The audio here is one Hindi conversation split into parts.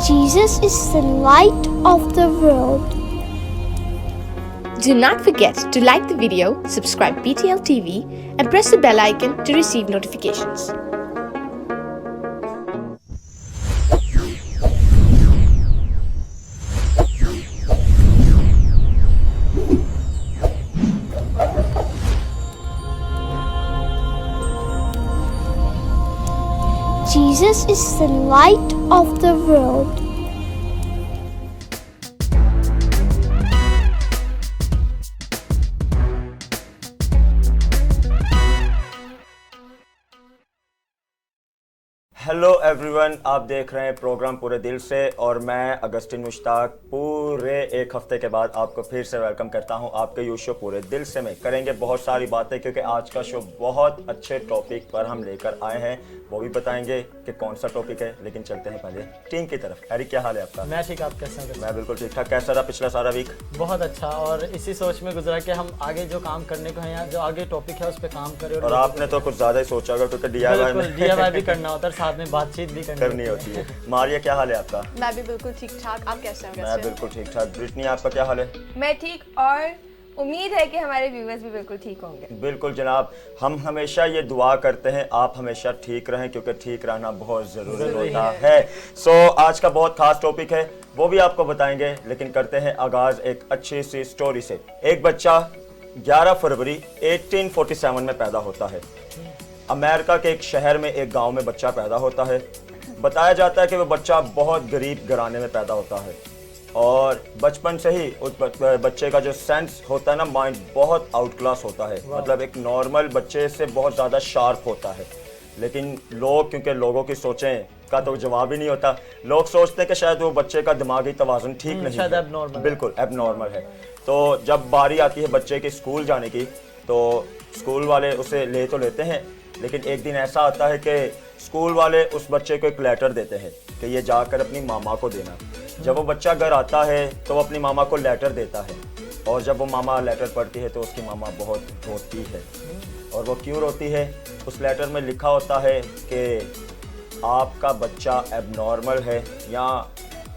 Jesus is the light of the world. Do not forget to like the video, subscribe BTL TV, and press the bell icon to receive notifications. Jesus is the light of the world. Hello everyone, आप देख रहे हैं प्रोग्राम पूरे दिल से और मैं अगस्टिन मुश्ताक पूरे एक हफ्ते के बाद आपको फिर से वेलकम करता हूं आपके यू शो पूरे दिल से में। करेंगे बहुत सारी बातें क्योंकि आज का शो बहुत अच्छे टॉपिक पर हम लेकर आए हैं, वो भी बताएंगे कि कौन सा टॉपिक है। लेकिन चलते हैं पहले टीम की तरफ। एरिक, क्या हाल है आपका? मैं ठीक, आप कैसे हैं? मैं बिल्कुल ठीक ठाक। कैसा रहा पिछला सारा वीक? बहुत अच्छा, और इसी सोच में गुजरा कि हम आगे जो काम करने को है, जो आगे टॉपिक है उस पर काम करें। और आपने तो कुछ ज़्यादा ही सोचा होगा क्योंकि DIY भी करना होता है, साथ में बातचीत भी करनी होती है। मारिया, क्या हाल है आपका? मैं भी बिल्कुल ठीक ठाक, आप कैसे हैं? मैं बिल्कुल ठीक ठाक। ब्रिटनी, आपका क्या हाल है? मैं ठीक, और उम्मीद है कि हमारे व्यूअर्स भी बिल्कुल ठीक होंगे। बिल्कुल जनाब, हम हमेशा ये दुआ करते हैं आप हमेशा ठीक रहें क्योंकि ठीक रहना बहुत ज़रूरी होता है। आज का बहुत खास टॉपिक है, वो भी आपको बताएंगे, लेकिन करते हैं आगाज़ एक अच्छी सी स्टोरी से। एक बच्चा 11 फरवरी 1847 में पैदा होता है। अमेरिका के एक शहर में, एक गांव में बच्चा पैदा होता है। बताया जाता है कि वो बच्चा बहुत गरीब घराने में पैदा होता है और बचपन से ही उस बच्चे का जो सेंस होता है ना, माइंड बहुत आउट क्लास होता है। मतलब एक नॉर्मल बच्चे से बहुत ज़्यादा शार्प होता है। लेकिन लोग, क्योंकि लोगों की सोचें का तो जवाब ही नहीं होता, लोग सोचते हैं कि शायद वो बच्चे का दिमागी तवाज़ुन ठीक नहीं है, बिल्कुल एबनॉर्मल है। तो जब बारी आती है बच्चे के स्कूल जाने की, तो स्कूल वाले उसे ले तो लेते हैं, लेकिन एक दिन ऐसा आता है कि स्कूल वाले उस बच्चे को एक लेटर देते हैं कि ये जाकर अपनी मामा को देना। जब वो बच्चा घर आता है तो वो अपनी मामा को लेटर देता है, और जब वो मामा लेटर पढ़ती है तो उसकी मामा बहुत रोती है। और वो क्यों रोती है? उस लेटर में लिखा होता है कि आपका बच्चा एबनॉर्मल है, या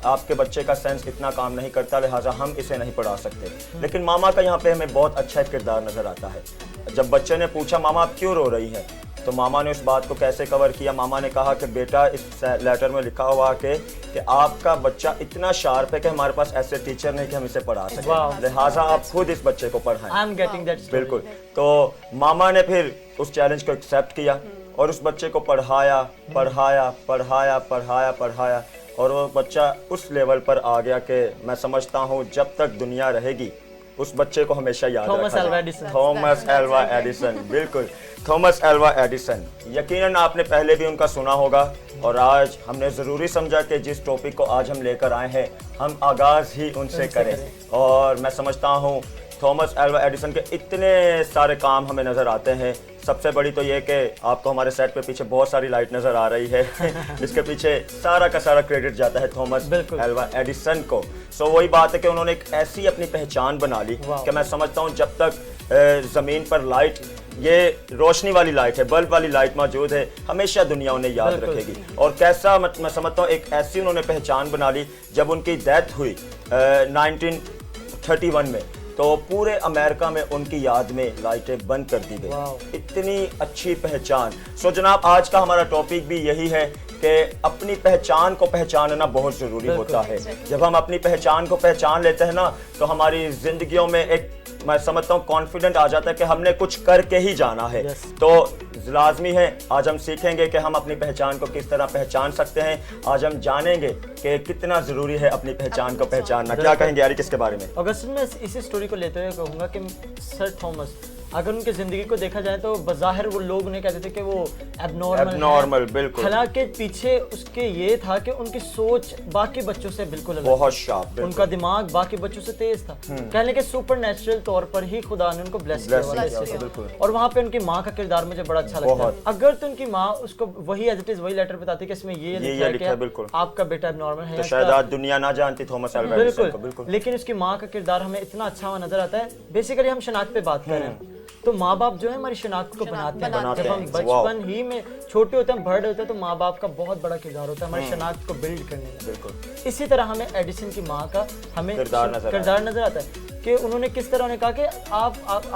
आपके बच्चे का सेंस इतना काम नहीं करता, लिहाजा हम इसे नहीं पढ़ा सकते। लेकिन मामा का यहाँ पे हमें बहुत अच्छा किरदार नज़र आता है। जब बच्चे ने पूछा मामा आप क्यों रो रही हैं, तो मामा ने उस बात को कैसे कवर किया? मामा ने कहा कि बेटा, इस लेटर में लिखा हुआ कि आपका बच्चा इतना शार्प है कि हमारे पास ऐसे टीचर नहीं कि हम इसे पढ़ा सकें, लिहाजा आप खुद इस बच्चे को पढ़ाएं। बिल्कुल। तो मामा ने फिर उस चैलेंज को एक्सेप्ट किया और उस बच्चे को पढ़ाया पढ़ाया पढ़ाया पढ़ाया पढ़ाया और वो बच्चा उस लेवल पर आ गया कि मैं समझता हूँ जब तक दुनिया रहेगी उस बच्चे को हमेशा याद रखा। थॉमस एल्वा एडिसन, बिल्कुल, थॉमस एल्वा एडिसन। यकीनन आपने पहले भी उनका सुना होगा, और आज हमने ज़रूरी समझा कि जिस टॉपिक को आज हम लेकर आए हैं हम आगाज़ ही उनसे करें। और मैं समझता हूँ थॉमस एल्वा एडिसन के इतने सारे काम हमें नज़र आते हैं। सबसे बड़ी तो ये कि आपको हमारे सेट पे पीछे बहुत सारी लाइट नज़र आ रही है इसके पीछे सारा का सारा क्रेडिट जाता है थॉमस एल्वा एडिसन को। वही बात है कि उन्होंने एक ऐसी अपनी पहचान बना ली कि मैं समझता हूँ जब तक ज़मीन पर लाइट, ये रोशनी वाली लाइट है, बल्ब वाली लाइट मौजूद है, हमेशा दुनिया उन्हें याद रखेगी। और कैसा मैं समझता हूँ एक ऐसी उन्होंने पहचान बना ली, जब उनकी डेथ हुई 1931 में, तो पूरे अमेरिका में उनकी याद में लाइटें बंद कर दी गई। इतनी अच्छी पहचान। जनाब, आज का हमारा टॉपिक भी यही है कि अपनी पहचान को पहचानना बहुत ज़रूरी होता है। जब हम अपनी पहचान को पहचान लेते हैं ना, तो हमारी ज़िंदगियों में एक, मैं समझता हूँ, कॉन्फिडेंट आ जाता है कि हमने कुछ करके ही जाना है। तो लाजमी है आज हम सीखेंगे कि हम अपनी पहचान को किस तरह पहचान सकते हैं। आज हम जानेंगे कि कितना ज़रूरी है अपनी पहचान को पहचानना। क्या कहेंगे यार किसके बारे में? अगस्त में इसी स्टोरी को लेते हुए कहूँगा कि सर थॉमस, अगर उनकी ज़िंदगी को देखा जाए तो बज़ाहिर वो लोग उन्हें कहते थे कि वो एबनॉर्मल, बिल्कुल। हालांकि पीछे उसके ये था कि उनकी सोच बाकी बच्चों से बिल्कुल अलग, बहुत शार्प, उनका दिमाग बाकी बच्चों से तेज था। कहने के सुपर नेचुरल तौर पर ही खुदा ने उनको ब्लेस किया। और वहाँ पे उनकी माँ का किरदार मुझे बड़ा अच्छा लगता है। अगर तो उनकी माँ उसको वही एज इट इज वही लेटर बताती कि इसमें ये लिखा है कि आपका बेटा एबनॉर्मल है, तो शायद आज दुनिया ना जानती थॉमस एल्वा एडिसन को। बिल्कुल। लेकिन उसकी माँ का किरदार हमें इतना अच्छा हुआ नजर आता है। बेसिकली हम शनाख्त पे बात कर रहे हैं, तो माँ बाप जो है हमारी शनाख्त को बनाते हैं। बनाते जब हम हैं। बचपन ही में छोटे होते हैं, बड़े होते हैं, तो माँ बाप का बहुत बड़ा किरदार होता है हमारी शनाख्त को बिल्ड करने में। बिल्कुल। इसी तरह हमें एडिसन की माँ का हमें किरदार नजर आता है कि उन्होंने किस तरह उन्हें कहा कि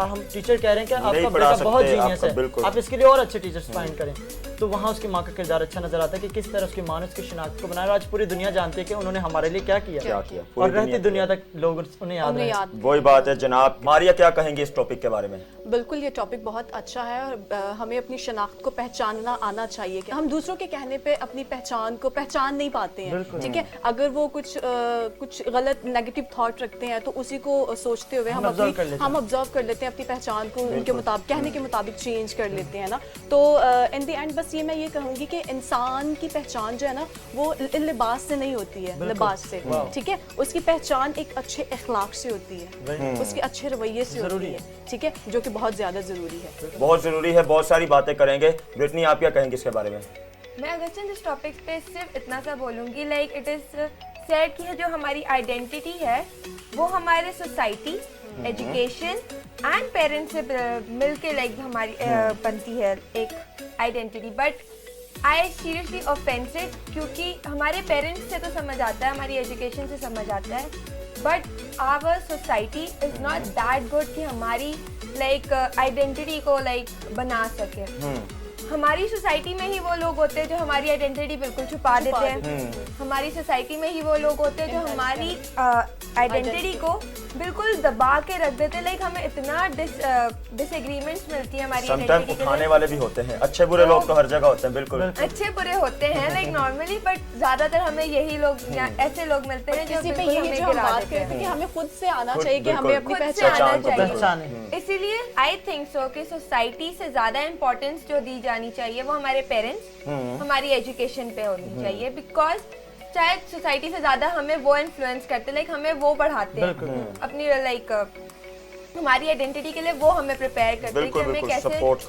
हम टीचर कह रहे हैं कि आपका पढ़ा बेटा बहुत सकते, जीनियस है, बिल्कुल। आप इसके लिए और अच्छे टीचर्स फाइंड करें। तो वहाँ उसकी माँ का किरदार अच्छा नजर आता है कि किस तरह उसकी माँ ने उसकी शनाख्त को बनाया। और आज पूरी दुनिया जानती है कि उन्होंने हमारे लिए क्या किया और रहती दुनिया तक लोग उन्हें याद रहे। वही बात है जनाब। मारिया क्या कहेंगी इस टॉपिक के बारे में? बिल्कुल, ये टॉपिक बहुत अच्छा है और हमें अपनी शनाख्त को पहचानना आना चाहिए कि हम दूसरों के कहने पे अपनी पहचान को पहचान नहीं पाते हैं। ठीक है, अगर वो कुछ गलत नेगेटिव थॉट रखते हैं तो उसी को सोचते हुए हम ऑब्जर्व कर लेते हैं, अपनी पहचान को उनके मुताबिक कहने के मुताबिक चेंज कर लेते हैं ना। तो इन द एंड बस ये मैं ये कहूँगी कि इंसान की पहचान जो है ना वो लिबास से नहीं होती है, लिबास से। ठीक है, उसकी पहचान एक अच्छे अखलाक से होती है, उसके अच्छे रवैये से होती है। ठीक है, जो कि बहुत ज्यादा जरूरी है, बहुत जरूरी है। बहुत सारी बातें करेंगे। ब्रिटनी आप क्या कहेंगे इसके बारे में? मैं अगरचंद इस टॉपिक पे सिर्फ इतना सा बोलूँगी, लाइक इट इज़ सेड कि जो हमारी आइडेंटिटी है वो हमारे सोसाइटी, एजुकेशन एंड पेरेंट्स से मिलके लाइक हमारी बनती है एक identity. But I seriously offensive क्योंकि हमारे पेरेंट्स से तो समझ आता है, हमारी एजुकेशन से समझ आता है, but our society is not that good कि हमारी लाइक आइडेंटिटी को लाइक बना सके। हमारी सोसाइटी में ही वो लोग होते हैं जो हमारी आइडेंटिटी बिल्कुल छुपा देते हैं। हमारी सोसाइटी में ही वो लोग होते हैं जो हमारी आइडेंटिटी को बिल्कुल दबा के रख देते हैं। लाइक हमें इतना डिसएग्रीमेंट्स मिलती है हमारी आइडेंटिटी के उठाने वाले भी होते हैं। अच्छे बुरे लोग तो हर जगह होते हैं। बिल्कुल अच्छे बुरे होते हैं लाइक नॉर्मली, बट ज्यादातर हमें यही लोग या ऐसे लोग मिलते हैं जो बिल्कुल हमें गिरा देते हैं। कि हमें खुद से आना चाहिए कि हमें अपनी खुद से पहचान आना को चाहिए। इसीलिए आई थिंक सो कि सोसाइटी से ज्यादा इम्पोर्टेंस जो दी जानी चाहिए वो हमारे पेरेंट्स, हमारी एजुकेशन पे होनी चाहिए। बिकॉज शायद सोसाइटी से ज्यादा हमें वो इन्फ्लुएंस करते, लाइक हमें वो बढ़ाते हैं अपनी लाइक हमारी आइडेंटिटी के लिए, वो हमें प्रिपेयर करते हैं कि हमें कैसे सपोर्ट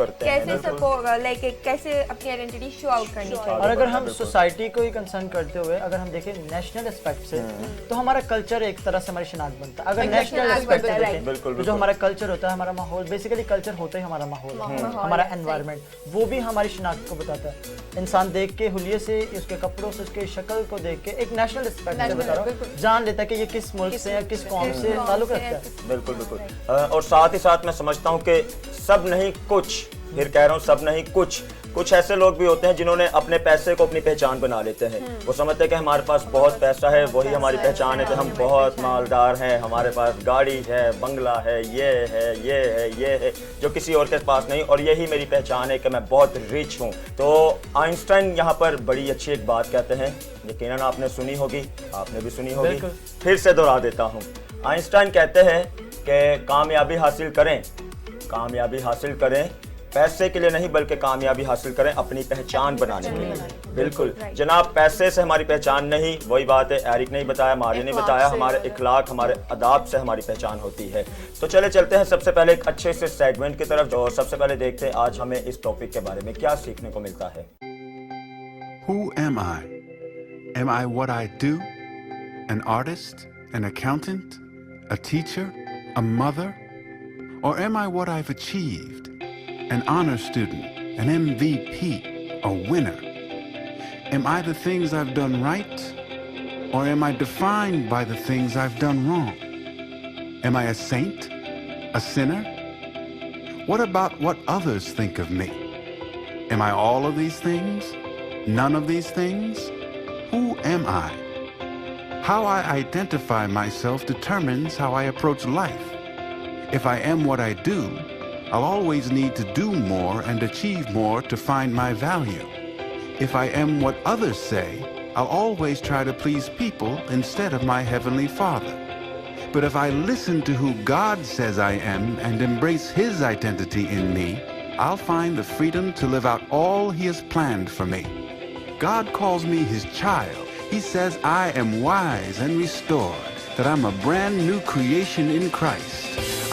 लाइक कैसे अपनी आइडेंटिटी शो आउट करनी चाहिए। और अगर हम सोसाइटी को ही कंसर्न करते हुए अगर हम देखें नेशनल एस्पेक्ट से तो हमारा कल्चर एक तरह से हमारी शनाख्त बनता है। अगर नेशनल एस्पेक्ट से देखें तो जो हमारा कल्चर होता है, हमारा माहौल, बेसिकली कल्चर होता ही हमारा माहौल, हमारा एनवायरनमेंट, वो भी हमारी शनाख्त को बताता है। इंसान देख के हुलिये से, उसके कपड़ों से, उसके शक्ल को देख के एक नेशनल एस्पेक्ट से बता रहा हूँ जान लेता है कि ये किस मुल्क से है, किस कौम से ताल्लुक रखता है। बिल्कुल बिल्कुल। और साथ ही साथ मैं समझता हूँ कि सब नहीं कुछ, फिर कह रहा हूँ सब नहीं कुछ ऐसे लोग भी होते हैं जिन्होंने अपने पैसे को अपनी पहचान बना लेते हैं। वो समझते हैं कि हमारे पास बहुत पैसा है, वही हमारी पहचान है, कि हम बहुत मालदार हैं, हमारे पास गाड़ी है, बंगला है, ये है जो किसी और के पास नहीं, और यही मेरी पहचान है कि मैं बहुत रिच हूँ। तो आइंस्टाइन यहाँ पर बड़ी अच्छी एक बात कहते हैं, यकीनन आपने सुनी होगी, आपने भी सुनी होगी, फिर से दोहरा देता हूँ। आइंस्टाइन कहते हैं कि कामयाबी हासिल करें पैसे के लिए नहीं, बल्कि कामयाबी हासिल करें अपनी पहचान बनाने के लिए। बिल्कुल जनाब, पैसे से हमारी पहचान नहीं, वही बात है, एरिक ने बताया, मारी ने बताया, हमारे इखलाक, हमारे अदाब से हमारी पहचान होती है। तो चलते हैं सबसे पहले एक अच्छे से सेगमेंट की तरफ, और सबसे पहले देखते हैं आज हमें इस टॉपिक के बारे में क्या सीखने को मिलता है। Who am I? Am I what I do? An artist? An accountant? A teacher? A mother? Or am I what I've achieved? An honor student, an MVP, a winner? Am I the things I've done right? Or am I defined by the things I've done wrong? Am I a saint? A sinner? What about what others think of me? Am I all of these things? None of these things? Who am I? How I identify myself determines how I approach life. If I am what I do, I'll always need to do more and achieve more to find my value. If I am what others say, I'll always try to please people instead of my Heavenly Father. But if I listen to who God says I am and embrace His identity in me, I'll find the freedom to live out all He has planned for me. God calls me His child. He says I am wise and restored, that I'm a brand new creation in Christ.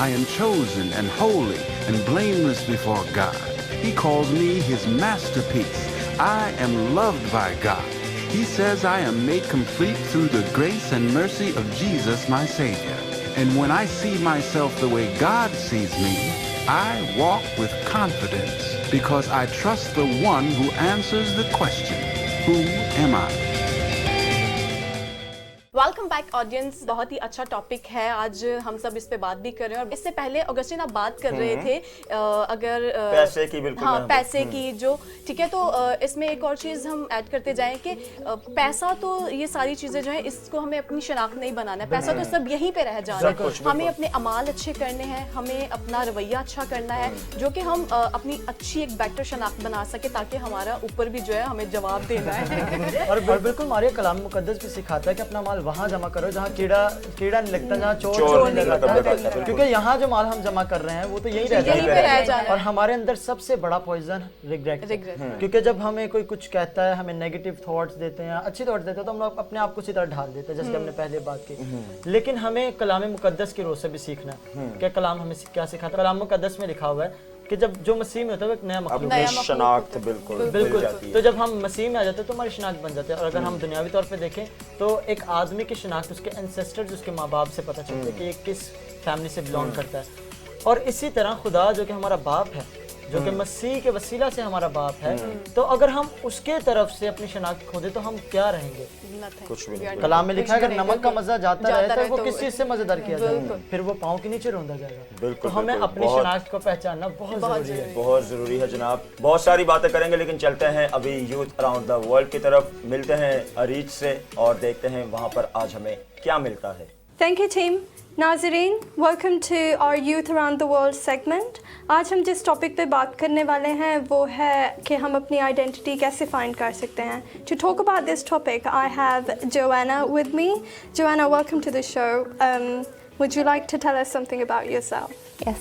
I am chosen and holy and blameless before God. He calls me His masterpiece. I am loved by God. He says I am made complete through the grace and mercy of Jesus, my Savior. And when I see myself the way God sees me, I walk with confidence because I trust the one who answers the question, who am I? Welcome back audience. बहुत ही अच्छा टॉपिक है, आज हम सब इस पे बात भी कर रहे हैं। और इससे पहले ऑगस्टिन आप बात कर रहे थे अगर पैसे की, बिल्कुल हाँ पैसे की जो ठीक है, तो इसमें एक और चीज़ हम ऐड करते जाएं कि पैसा तो ये सारी चीज़ें जो है इसको हमें अपनी शनाख्त नहीं बनाना है। पैसा तो सब यहीं पे रह जाना है। हमें अपने अमाल अच्छे करने हैं, हमें अपना रवैया अच्छा करना है, जो कि हम अपनी अच्छी एक बेटर शनाख्त बना सके, ताकि हमारा ऊपर भी जो है हमें जवाब देना है। और बिल्कुल हमारे कलाम मुकद्दस भी सिखाता है कि अपना माल वहाँ जमा करो जहाँ कीड़ा नहीं लगता, जहाँ चोर नहीं लगता, क्योंकि यहाँ जो माल हम जमा कर रहे हैं वो तो यही रह जाता है। और हमारे अंदर सबसे बड़ा पॉइजन रिग्रेट, क्योंकि जब हमें कोई कुछ कहता है, हमें नेगेटिव थॉट्स देते हैं, अच्छी थॉट्स देते हैं, तो हम लोग अपने आप को उसी तरह ढाल देते हैं, जैसे हमने पहले बात की। लेकिन हमें कलाम मुकद्दस की रोज़ से भी सीखना है कि कलाम हमें क्या सिखाता है। कलाम मुकद्दस में लिखा हुआ है कि जब जो मसीह में होता है वो एक नया मखलूक, शनाख्त बिल्कुल तो जब हम मसीह में आ जाते हैं तो हमारी शनाख्त बन जाती है। और अगर हम दुनियावी तौर पे देखें तो एक आदमी की शनाख्त उसके एंसेस्टर्स, उसके माँ बाप से पता चलता है कि ये किस फैमिली से बिलोंग करता है। और इसी तरह खुदा जो कि हमारा बाप है, जो कि मसीह के वसीला से हमारा बाप है, तो अगर हम उसके तरफ से अपनी शनाख्त खो दे तो हम क्या रहेंगे? कुछ भी नहीं। कलाम में लिखा है अगर नमक का मजा जाता रहे तो वो किस चीज से मजेदार किया जाए, फिर वो पाँव के नीचे रौंदा जाएगा। तो हमें अपनी शनाख्त को पहचानना बहुत जरूरी है, बहुत जरूरी है जनाब। बहुत सारी बातें करेंगे, लेकिन चलते हैं अभी यूथ अराउंड द वर्ल्ड की तरफ, मिलते हैं अरीज से और देखते हैं वहाँ पर आज हमें क्या मिलता है। Thank you team. नाज़रीन, welcome to our youth around the world segment. आज हम जिस टॉपिक पे बात करने वाले हैं वो है कि हम अपनी आइडेंटिटी कैसे फाइंड कर सकते हैं। To talk about this topic I have Joanna with me. Joanna, welcome to the show. Would you like to tell us something about yourself? Yes,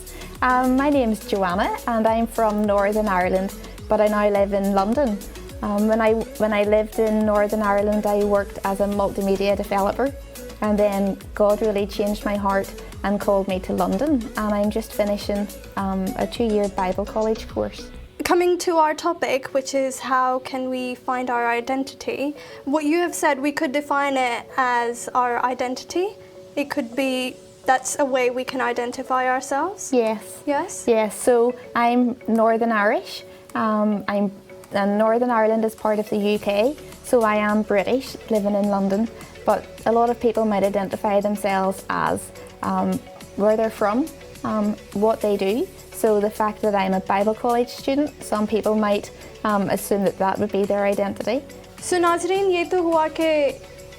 my name is Joanna and I'm from Northern Ireland, but I now live in London. When I lived in Northern Ireland, I worked as a multimedia developer, and then God really changed my heart and called me to London, and I'm just finishing a 2-year Bible college course. Coming to our topic, which is how can we find our identity, what you have said, we could define it as our identity. It could be that's a way we can identify ourselves. Yes. Yes? Yes, so I'm Northern Irish. And Northern Ireland is part of the UK, so I am British, living in London. But a lot of people might identify themselves as where they're from, what they do. So the fact that I'm a Bible college student, some people might assume that that would be their identity. So नाज़रीन, ये तो हुआ कि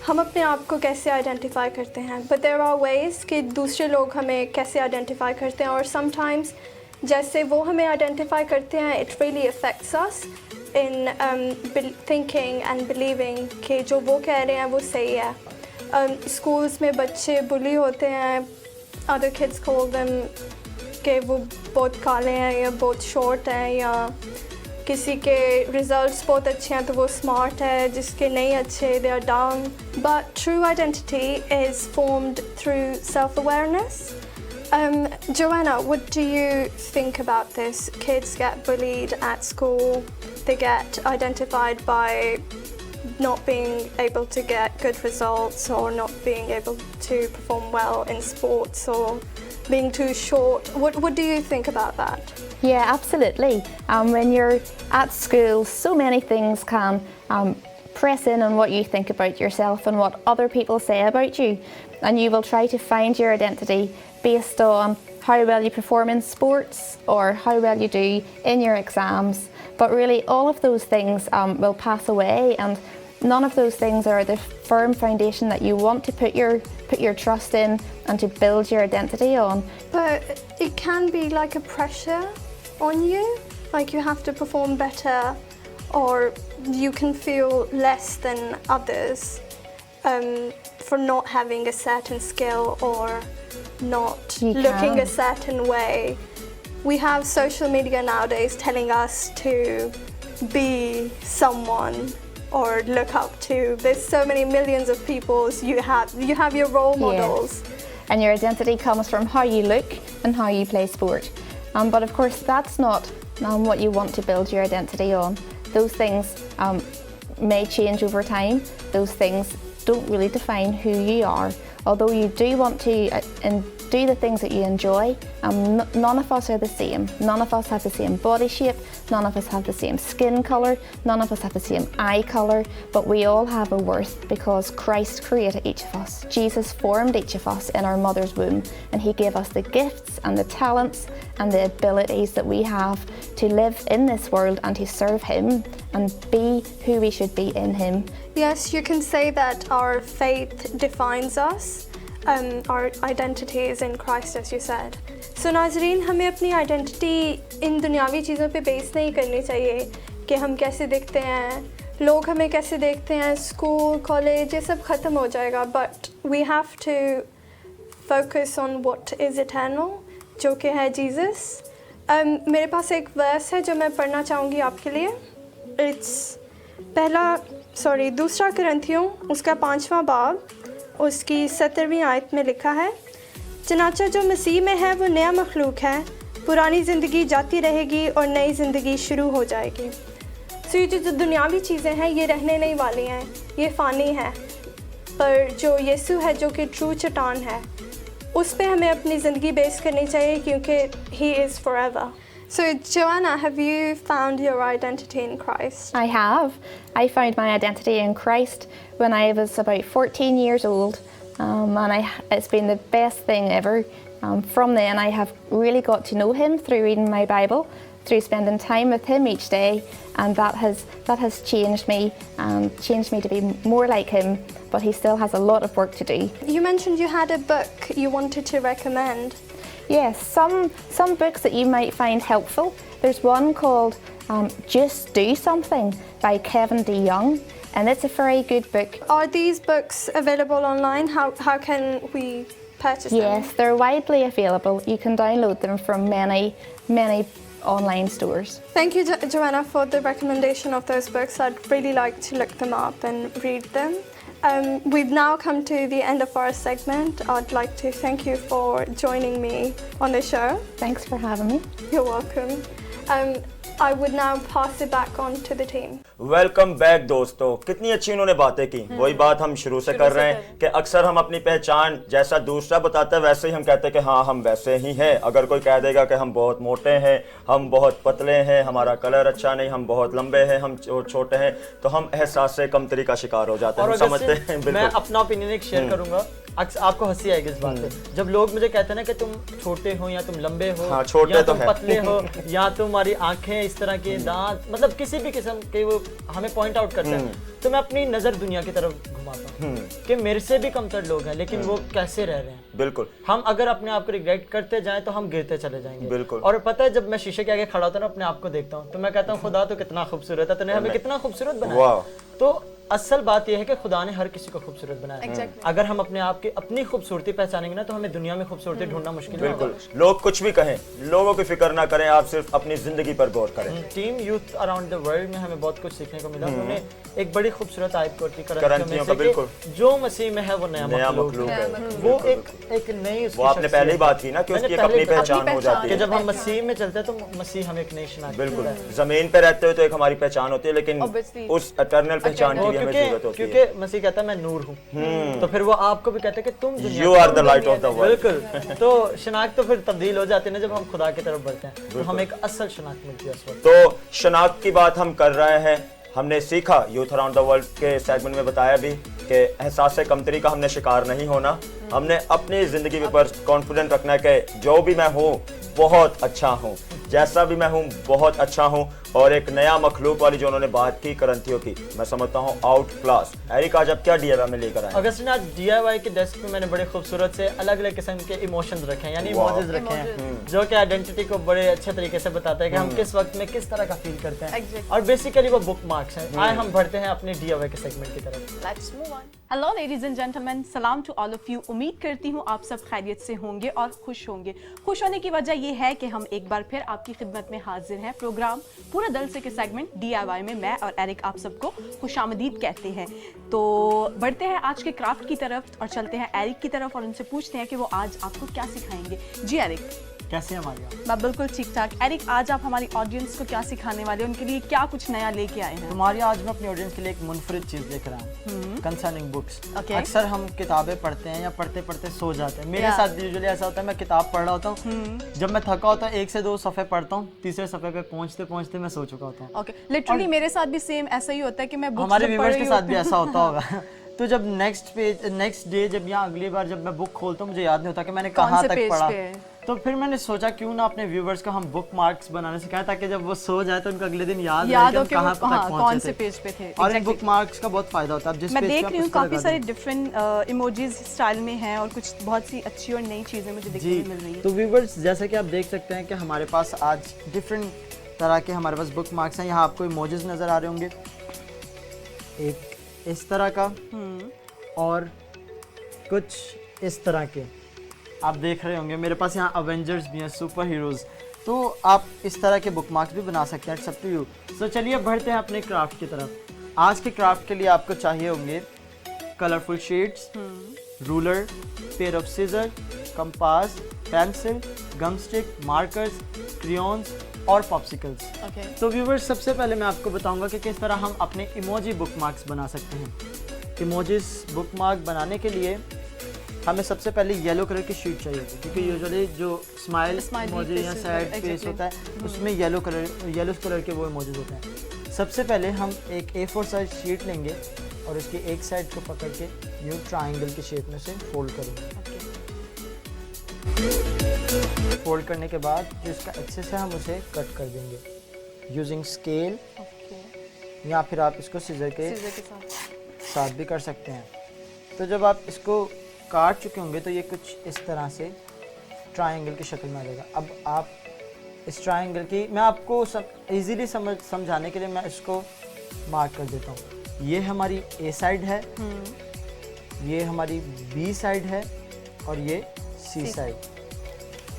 हम अपने आप को कैसे आइडेंटिफाई करते हैं, but there are ways कि दूसरे लोग हमें कैसे आइडेंटिफाई करते हैं, और sometimes जैसे वो हमें आइडेंटिफाई करते हैं, it really affects us in thinking and believing कि जो वो कह रहे हैं वो सही है। Schools में बच्चे बुली होते हैं, other kids call them कि वो बहुत काले हैं या बहुत short हैं, या किसी के रिजल्ट्स बहुत अच्छे हैं तो वो स्मार्ट है, जिसके नहीं अच्छे they are down. But true identity is formed through self-awareness. Joanna, what do you think about this? Kids get bullied at school, they get identified by not being able to get good results or not being able to perform well in sports or being too short. What do you think about that? Yeah, absolutely. When you're at school, so many things can press in on what you think about yourself and what other people say about you, and you will try to find your identity based on how well you perform in sports or how well you do in your exams. But really all of those things will pass away, and none of those things are the firm foundation that you want to put your trust in and to build your identity on. But it can be like a pressure on you, like you have to perform better, or you can feel less than others for not having a certain skill or not looking a certain way. We have social media nowadays telling us to be someone or look up to. There's so many millions of people, so you have your role models. Yes. And your identity comes from how you look and how you play sport. But of course that's not what you want to build your identity on. Those things may change over time. Those things don't really define who you are. Although you do want to do the things that you enjoy. None of us are the same. None of us have the same body shape. None of us have the same skin colour. None of us have the same eye colour. But we all have a worth because Christ created each of us. Jesus formed each of us in our mother's womb, and he gave us the gifts and the talents and the abilities that we have to live in this world and to serve him and be who we should be in him. Yes, you can say that our faith defines us. Our identity is in Christ, as you said. So नाज़रीन, हमें अपनी आइडेंटिटी इन दुनियावी चीज़ों पे बेस नहीं करनी चाहिए कि हम कैसे दिखते हैं, लोग हमें कैसे देखते हैं, स्कूल कॉलेज ये सब ख़त्म हो जाएगा. But we have to focus on what is eternal, जो कि है जीसस. मेरे पास एक वर्स है जो मैं पढ़ना चाहूँगी आपके लिए. दूसरा कुरिन्थियों उसका 5वां बाब उसकी 17वीं आयत में लिखा है, चनाचा जो मसीह में है वो नया मखलूक है, पुरानी ज़िंदगी जाती रहेगी और नई ज़िंदगी शुरू हो जाएगी. सो ये जो दुनियावी चीज़ें हैं ये रहने नहीं वाली हैं, ये फ़ानी है. पर जो यीशु है जो कि ट्रू चट्टान है, उस पे हमें अपनी ज़िंदगी बेस करनी चाहिए क्योंकि he is forever. So Joanna, have you found your identity in Christ? I have. I found my identity in Christ when I was about 14 years old, and it's been the best thing ever. From then I have really got to know him through reading my Bible, through spending time with him each day, and that has changed me to be more like him, but he still has a lot of work to do. You mentioned you had a book you wanted to recommend. Yes, some books that you might find helpful. There's one called Just Do Something by Kevin DeYoung, and it's a very good book. Are these books available online? How can we purchase them? Yes, they're widely available. You can download them from many online stores. Thank you, Joanna, for the recommendation of those books. I'd really like to look them up and read them. We've now come to the end of our segment. I'd like to thank you for joining me on the show. Thanks for having me. You're welcome. I would now pass it back on to the team. Welcome back दोस्तों. कितनी अच्छी उन्होंने बातें की. वही बात हम शुरू से कर रहे हैं कि अक्सर हम अपनी पहचान जैसा दूसरा बताता है वैसे ही हम कहते हैं कि हाँ हम वैसे ही हैं. अगर कोई कह देगा कि हम बहुत मोटे हैं, हम बहुत पतले हैं, हमारा कलर अच्छा नहीं, हम बहुत लंबे हैं, हम छोटे हैं, तो हम एहसास से कमतरी का शिकार हो जाते हैं. हम समझते हैं. मैं अपना ओपिनियन एक शेयर करूंगा. आपको हंसी आएगी इस बात पे जब लोग मुझे कहते हैं ना कि तुम छोटे हो या तुम लंबे हो, हाँ, छोटे या तो तुम पतले हो, या तुम्हारी आंखें इस तरह के, दांत, मतलब किसी भी किस्म के वो हमें पॉइंट आउट करते हैं. तो मैं अपनी नजर दुनिया की तरफ घुमाता हूँ कि मेरे से भी कमतर लोग हैं लेकिन वो कैसे रह रहे हैं. बिल्कुल. हम अगर अपने आप को रिग्रेट करते जाएं तो हम गिरते चले जाएंगे. बिल्कुल. और पता है जब मैं शीशे के आगे खड़ा होता हूँ ना अपने आप को देखता हूँ तो मैं कहता हूँ खुदा तो कितना खूबसूरत है, तूने हमें कितना खूबसूरत बनाया. तो असल बात यह है कि खुदा ने हर किसी को खूबसूरत बनाया. अगर हम अपने आप की अपनी खूबसूरती पहचानेंगे ना तो हमें दुनिया में खूबसूरती ढूंढना मुश्किल है. बिल्कुल. लोग कुछ भी कहें, लोगों की फिक्र ना करें, आप सिर्फ अपनी जिंदगी पर गौर करें. Team youth around the world में हमें बहुत कुछ सीखने को मिला. उन्होंने एक बड़ी खूबसूरत आयत कोट की करंथियों का. बिल्कुल. जो मसीह में है वो नया मखलूक है. वो एक नई, वो आपने पहले ही बात की ना कि उसकी एक अपनी पहचान हो जाती है. जब हम मसीह में चलते हैं तो मसीह हमें एक नई शनाख्त. बिल्कुल. जमीन पे रहते हो तो एक हमारी पहचान होती है लेकिन उस इटर्नल पहचान की हमें जरूरत होती है. मसीह कहता है मैं नूर हूँ, तो फिर वो आपको भी कहता है कि तुम You are the light of the world. बिल्कुल. तो शनाख्त तो फिर तब्दील हो जाती है ना जब हम खुदा की तरफ बढ़ते हैं, तो हमें एक असल शनाख्त मिलती है उस वक्त. तो शनाख्त की बात हम कर रहे हैं. हमने सीखा यूथ अराउंड द वर्ल्ड के सेगमेंट में बताया भी कि एहसास से कमतरी का हमने शिकार नहीं होना. हमने अपनी जिंदगी पर कॉन्फिडेंट रखना है कि जो भी मैं हूँ बहुत अच्छा हूँ, जैसा भी मैं हूँ बहुत अच्छा हूँ. और एक नया मखलूक वाली जो उन्होंने बात की करंथियों की, मैं समझता हूँ आउट क्लास. एरिक आज आप क्या DIY में लेकर आए? अगस्टिन आज DIY के डेस्क पे मैंने बड़े खूबसूरत से अलग अलग किस्म के इमोशंस रखे हैं, यानी इमोजीज रखे हैं जो कि आइडेंटिटी को बड़े अच्छे तरीके से बताते हैं कि हम किस वक्त में किस तरह का फील करते हैं. और बेसिकली वो बुक मार्क्स हैं. आए हम बढ़ते हैं अपने DIY के सेगमेंट की तरफ. Let's move on. Hello ladies and gentlemen, सलाम टू ऑल ऑफ यू. उम्मीद करती हूँ आप सब खैरियत से होंगे और खुश होंगे. खुश होने की वजह ये है कि हम एक बार फिर आपकी खिदमत में हाजिर हैं. प्रोग्राम पूरा दिल से के सेगमेंट DIY में मैं और एरिक आप सबको खुशामदीद कहते हैं. तो बढ़ते हैं आज के क्राफ्ट की तरफ और चलते हैं एरिक की तरफ और उनसे पूछते हैं कि वो आज आपको क्या सिखाएंगे. जी एरिक. कैसे हैं हमारे यहाँ? मैं बिल्कुल ठीक ठाक। एरिक, आज आप हमारी ऑडियंस को क्या सिखाने वाले हैं, उनके लिए क्या कुछ नया लेके आए हैं? तुम्हारी आज मैं अपनी ऑडियंस के लिए एक मुनफरिद चीज़ लेकर आया हूँ कंसर्निंग बुक्स। Okay. अक्सर हम किताबें पढ़ते हैं या पढ़ते पढ़ते सो जाते हैं। मेरे साथ यूजुअली ऐसा होता है, मैं किताब पढ़ रहा होता हूँ, जब मैं थका होता हूँ 1 से 2 सफ़े पढ़ता हूँ, तीसरे सफ़े पे पहुँचते पहुँचते मैं सो चुका होता हूँ। ओके, लिटरली मेरे साथ भी सेम ऐसा ही होता है कि मैं बुक्स हमारे जब पढ़ व्यूअर्स रही के साथ होती भी हूँ- ऐसा होता होगा। तो जब नेक्स्ट डे जब यहाँ अगली बार जब मैं बुक खोलता हूँ, मुझे याद नहीं होता कि मैंने कौन कहाँ से तक पेज पढ़ा। पे है? तो फिर मैंने सोचा क्यों ना अपने व्यूवर्स को हम बुक मार्क्स बनाने सिखाएं, ताकि जब वो सो जाए तो उनको अगले दिन याद रहे याद कि हो हम कि कहाँ वो तक कौन पहुंचे से थे। पेज पे थे। और इन Exactly. बुक मार्क्स का बहुत फायदा होता है। अब जिस मैं पेज देख पे आप रही हूँ उस पर काफी लगा सारे दें। डिफरेंट इमोजीज स्टाइल में हैं और कुछ बहुत सी अच्छी और नई चीजें मुझे देखने जी, को मिल रही है। तो व्यूवर्स जैसा कि आप देख सकते हैं कि हमारे पास आज डिफरेंट तरह के हमारे पास बुक मार्क्स हैं। यहाँ आपको इमोजीज नज़र आ रहे होंगे, एक इस तरह का और कुछ इस तरह के आप देख रहे होंगे। मेरे पास यहाँ अवेंजर्स भी हैं, सुपर हीरोज़। तो आप इस तरह के बुक मार्क्स भी बना सकते हैं, इट्स अप टू यू। तो चलिए बढ़ते हैं अपने क्राफ्ट की तरफ। आज के क्राफ्ट के लिए आपको चाहिए होंगे colourful sheets, ruler, pair of scissor, compass, pencil, gum stick, markers, crayons और पॉप्सिकल्स। Okay. तो व्यूवर्स सबसे पहले मैं आपको बताऊंगा कि किस तरह हम अपने इमोजी बुक मार्क्स बना सकते हैं। इमोजीज बुक मार्क बनाने के लिए हमें सबसे पहले येलो कलर की शीट चाहिए होगी, क्योंकि यूजुअली जो स्माइल Smiley इमोजी या faces, सैड फेस exactly. होता है उसमें येलो कलर के वो इमोजीज होते हैं। सबसे पहले हम एक A4 साइज शीट लेंगे और उसकी एक साइड को पकड़ के यूँ ट्राइंगल की शेप में से फोल्ड करेंगे। फोल्ड करने के बाद जो इसका एक्सेस है हम उसे कट कर देंगे यूजिंग स्केल, या फिर आप इसको सीजर के साथ भी कर सकते हैं। तो जब आप इसको काट चुके होंगे तो ये कुछ इस तरह से ट्रायंगल की शक्ल में आ जाएगा। अब आप इस ट्रायंगल की मैं आपको इजीली समझाने के लिए मैं इसको मार्क कर देता हूँ। ये हमारी ए साइड है, ये हमारी बी साइड है और ये सी साइड।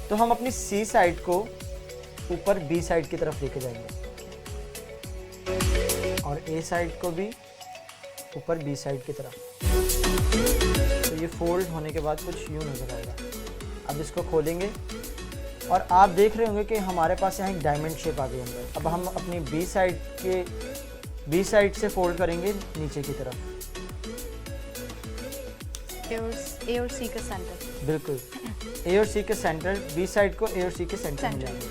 तो हम अपनी सी साइड को ऊपर बी साइड की तरफ लेके जाएंगे और ए साइड को भी ऊपर बी साइड की तरफ। तो ये फोल्ड होने के बाद कुछ यूँ नज़र आएगा। अब इसको खोलेंगे और आप देख रहे होंगे कि हमारे पास यहाँ एक डायमंड शेप आ गई अंदर। अब हम अपनी बी साइड से फोल्ड करेंगे नीचे की तरफ। ए और सी का सेंटर। बिल्कुल, ए और सी के सेंटर, बी साइड को ए और सी के सेंटर में लाएंगे।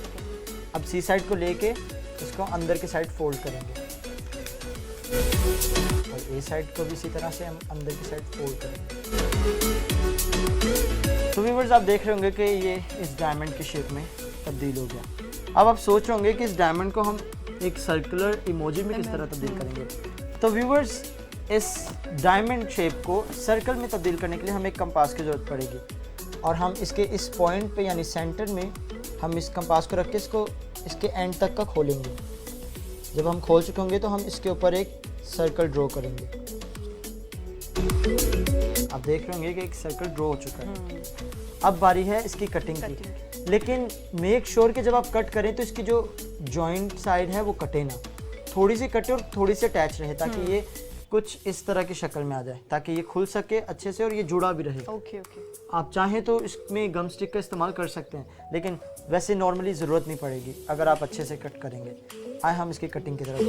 अब सी साइड को लेके इसको अंदर की साइड फोल्ड करेंगे और ए साइड को भी इसी तरह से हम अंदर की साइड फोल्ड करेंगे। तो व्यूअर्स आप देख रहे होंगे कि ये इस डायमंड की शेप में तब्दील हो गया। अब आप सोच रहे होंगे कि इस डायमंड को हम एक सर्कुलर इमोजी में किस तरह तब्दील करेंगे। तो व्यूअर्स इस डायमंड शेप को सर्कल में तब्दील करने के लिए हमें एक कंपास की ज़रूरत पड़ेगी और हम इसके इस पॉइंट पे यानी सेंटर में हम इस कंपास को रख के इसको इसके एंड तक का खोलेंगे। जब हम खोल चुके होंगे तो हम इसके ऊपर एक सर्कल ड्रॉ करेंगे। आप देख रहे होंगे कि एक सर्कल ड्रॉ हो चुका है। अब बारी है इसकी कटिंग की, लेकिन मेक श्योर कि जब आप कट करें तो इसकी जो जॉइंट साइड है वो कटे ना, थोड़ी सी कटे और थोड़ी सी अटैच रहे, ताकि ये कुछ इस तरह की शक्ल में आ जाए, ताकि ये खुल सके अच्छे से और ये जुड़ा भी रहे। ओके। आप चाहें तो इसमें गम स्टिक का इस्तेमाल कर सकते हैं, लेकिन वैसे नॉर्मली ज़रूरत नहीं पड़ेगी अगर आप अच्छे से कट करेंगे। आए हम इसकी कटिंग की तरफ।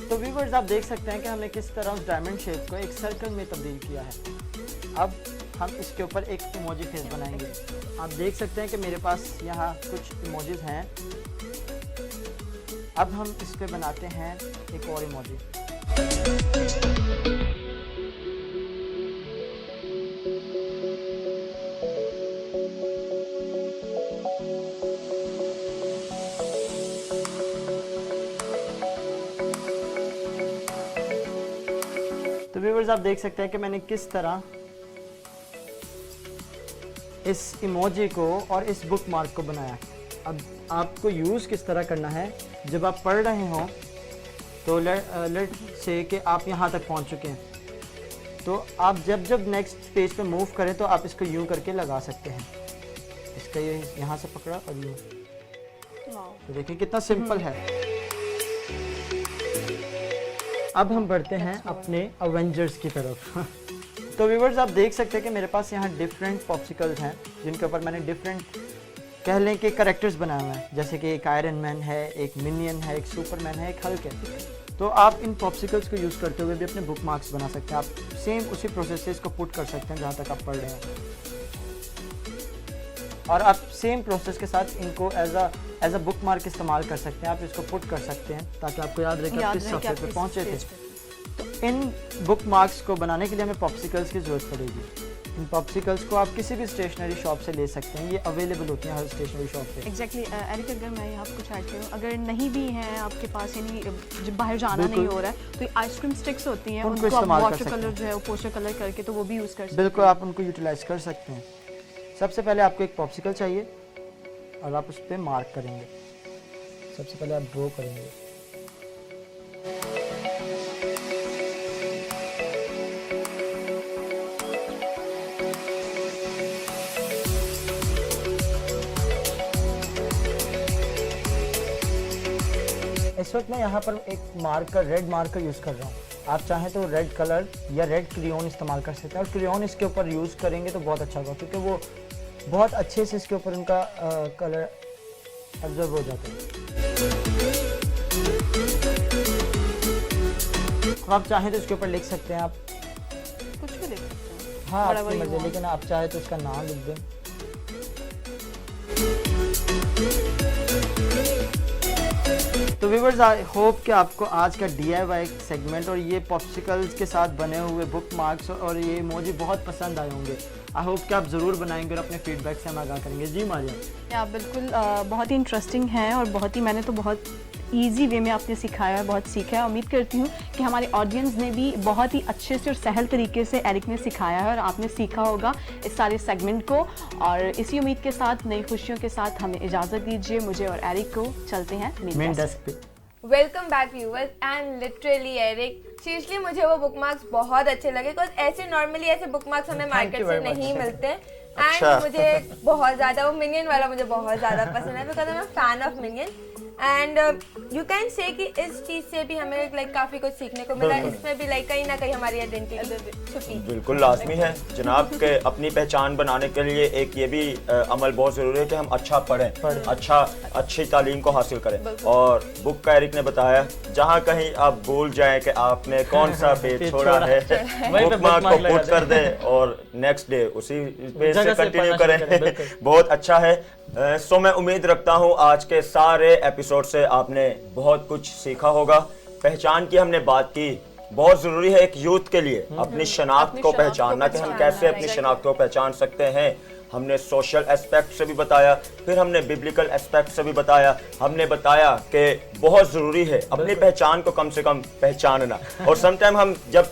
तो व्यूअर्स आप देख सकते हैं कि हमने किस तरह उस डायमंड शेप को एक सर्कल में तब्दील किया है। अब हम इसके ऊपर एक इमोजी फेस बनाएंगे। आप देख सकते हैं कि मेरे पास यहाँ कुछ इमोजीज हैं। अब हम इस पे बनाते हैं एक और इमोजी। तो व्यूअर्स आप देख सकते हैं कि मैंने किस तरह इस इमोजी को और इस बुक मार्क को बनाया। अब आपको यूज़ किस तरह करना है, जब आप पढ़ रहे हों तो लेट से कि आप यहाँ तक पहुँच चुके हैं, तो आप जब नेक्स्ट पेज पे मूव करें तो आप इसको यूँ करके लगा सकते हैं। इसका ये यहाँ से पकड़ा और यूँ, तो देखिए कितना सिंपल है। अब हम बढ़ते हैं अपने अवेंजर्स की तरफ। तो व्यूवर्स आप देख सकते हैं कि मेरे पास यहाँ डिफरेंट पॉप्सिकल्स हैं जिनके ऊपर मैंने डिफरेंट कह लें कि कैरेक्टर्स बनाए हुए हैं, जैसे कि एक आयरन मैन है, एक मिनियन है, एक सुपरमैन है, एक हल्क है। तो आप इन पॉप्सिकल्स को यूज़ करते हुए भी अपने बुक मार्क्स बना सकते हैं। आप सेम उसी प्रोसेस से इसको पुट कर सकते हैं जहाँ तक आप पढ़ रहे हैं, और आप सेम प्रोसेस के साथ इनको एज अ बुक मार्क इस्तेमाल कर सकते हैं। आप इसको पुट कर सकते हैं ताकि आपको याद रहे कि आप किस सफ़े पे पहुँचे थे। तो इन बुक मार्क्स को बनाने के लिए हमें पॉप्सिकल्स की ज़रूरत पड़ेगी। इन पॉप्सिकल्स को आप किसी भी स्टेशनरी शॉप से ले सकते हैं, ये अवेलेबल होती हैं हर स्टेशनरी शॉप पे। एग्जैक्टली एरिक, अगर मैं यहाँ कुछ ऐड करूँ, अगर नहीं भी हैं आपके पास, यानी जब बाहर जाना नहीं हो रहा है, तो आइसक्रीम स्टिक्स होती हैं, उनको आप वाटर कलर जो है वो पोस्टर कलर करके तो वो भी यूज़ कर सकते हैं। बिल्कुल, आप उनको यूटिलाइज कर सकते हैं। सबसे पहले आपको एक पॉप्सिकल चाहिए और आप उस पर मार्क करेंगे। सबसे पहले आप ड्रॉ करेंगे। इस वक्त मैं यहाँ पर एक मार्कर, रेड मार्कर यूज़ कर रहा हूँ। आप चाहें तो रेड कलर या रेड क्रेयॉन इस्तेमाल कर सकते हैं, और क्रेयॉन इसके ऊपर यूज़ करेंगे तो बहुत अच्छा होगा, क्योंकि वो बहुत अच्छे से इसके ऊपर उनका कलर ऑब्जर्व हो जाता है। आप चाहें तो इसके ऊपर लिख सकते हैं, आप कुछ भी लिख सकते हैं। हाँ, आपकी मर्जी, लेकिन आप चाहें तो इसका नाम लिख दें। तो व्यूअर्स, आई होप कि आपको आज का DIY सेगमेंट और ये पॉप्सिकल्स के साथ बने हुए बुक मार्क्स और ये इमोजी बहुत पसंद आए होंगे। आई होप कि आप ज़रूर बनाएंगे और अपने फीडबैक से हम आगाह करेंगे। जी मारिया। या बिल्कुल, बहुत ही इंटरेस्टिंग है और बहुत ही, मैंने तो बहुत ईजी वे में आपने सिखाया है, बहुत सीखा है। उम्मीद करती हूँ कि हमारे ऑडियंस ने भी बहुत ही अच्छे से और सहल तरीके से एरिक ने सिखाया है और आपने सीखा होगा इस सारे सेगमेंट को। और इसी उम्मीद के साथ, नई खुशियों के साथ हमें इजाज़त दीजिए, मुझे और एरिक को। चलते हैं मेन डेस्क पे। Welcome back viewers, and literally Eric, seriously मुझे वो बुक मार्क्स बहुत अच्छे लगे, बिकॉज ऐसे नॉर्मली ऐसे बुक मार्क्स हमें मार्केट से नहीं मिलते। एंड मुझे बहुत ज़्यादा वो मिनियन वाला मुझे बहुत ज़्यादा पसंद है, because I am fan of minion. And you can say कि इस चीज़ से भी हमें लाइक काफ़ी कुछ सीखने को मिला। इसमें भी लाइक कहीं ना कहीं हमारी आइडेंटिटी छुपी। बिल्कुल लाजमी है जनाब के अपनी पहचान बनाने के लिए एक ये भी अमल बहुत ज़रूरी है कि हम अच्छा पढ़ें, अच्छी तालीम को हासिल करें। और बुक का एरिक ने बताया, जहाँ कहीं आप भूल जाएं कि आपने कौन सा पेज छोड़ा है, बुक मार्क को पुट कर दें और नेक्स्ट डे उसी पेज से कंटिन्यू करें। बहुत अच्छा है। सो मैं उम्मीद रखता हूँ आज के सारे एपिसोड से आपने बहुत कुछ सीखा होगा। पहचान की हमने बात की, बहुत ज़रूरी है एक यूथ के लिए अपनी शनाख्त को पहचानना, कि हम कैसे अपनी शनाख्त को पहचान सकते हैं। हमने सोशल एस्पेक्ट से भी बताया, फिर हमने बिब्लिकल एस्पेक्ट से भी बताया। हमने बताया कि बहुत ज़रूरी है अपनी पहचान को कम से कम पहचानना। और समटाइम हम जब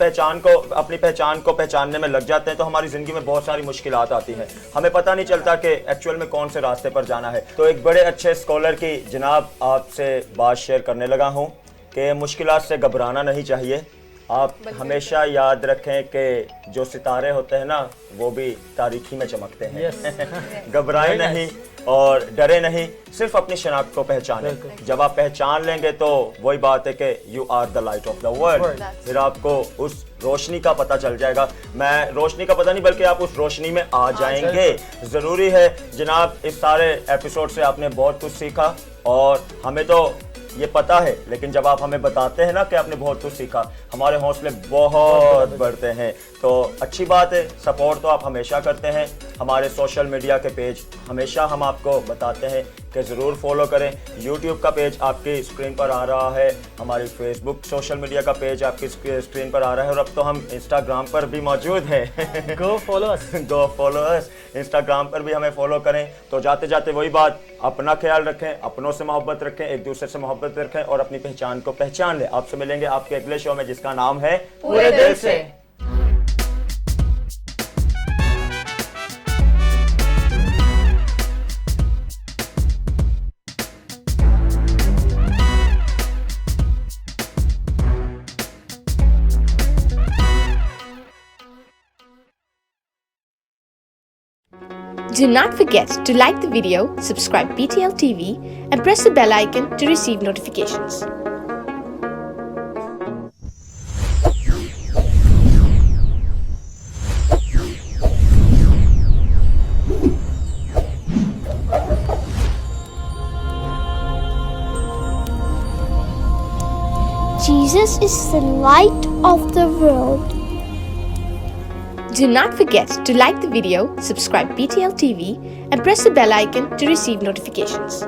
अपनी पहचान को पहचानने में लग जाते हैं तो हमारी ज़िंदगी में बहुत सारी मुश्किलात आती हैं, हमें पता नहीं चलता कि एक्चुअल में कौन से रास्ते पर जाना है। तो एक बड़े अच्छे स्कॉलर की जनाब आपसे बात शेयर करने लगा हूँ कि मुश्किलात से घबराना नहीं चाहिए। आप हमेशा याद रखें कि जो सितारे होते हैं ना, वो भी तारीकी में चमकते हैं। घबराएं नहीं और डरे नहीं, सिर्फ अपनी शनाख्त को पहचानें। जब आप पहचान लेंगे तो वही बात है कि you are the light of the world. फिर आपको उस रोशनी का पता चल जाएगा। मैं रोशनी का पता नहीं, बल्कि आप उस रोशनी में आ जाएंगे। ज़रूरी है जनाब, इस सारे एपिसोड से आपने बहुत कुछ सीखा और हमें तो ये पता है, लेकिन जब आप हमें बताते हैं ना कि आपने बहुत कुछ सीखा, हमारे हौसले बहुत बढ़ते हैं। तो अच्छी बात है, सपोर्ट तो आप हमेशा करते हैं। हमारे सोशल मीडिया के पेज हमेशा हम आपको बताते हैं कि ज़रूर फॉलो करें। यूट्यूब का पेज आपकी स्क्रीन पर आ रहा है, हमारी फेसबुक सोशल मीडिया का पेज आपकी स्क्रीन पर आ रहा है, और अब तो हम इंस्टाग्राम पर भी मौजूद हैं। Go follow us. इंस्टाग्राम पर भी हमें फॉलो करें। तो जाते जाते वही बात, अपना ख्याल रखें, अपनों से मोहब्बत रखें, एक दूसरे से मोहब्बत रखें और अपनी पहचान को पहचान लें। आपसे मिलेंगे आपके अगले शो में, जिसका नाम है पूरे दिल से। Do not forget to like the video, subscribe BTL TV and press the bell icon to receive notifications. Jesus is the light of the world. Do not forget to like the video, subscribe BTL TV, and press the bell icon to receive notifications.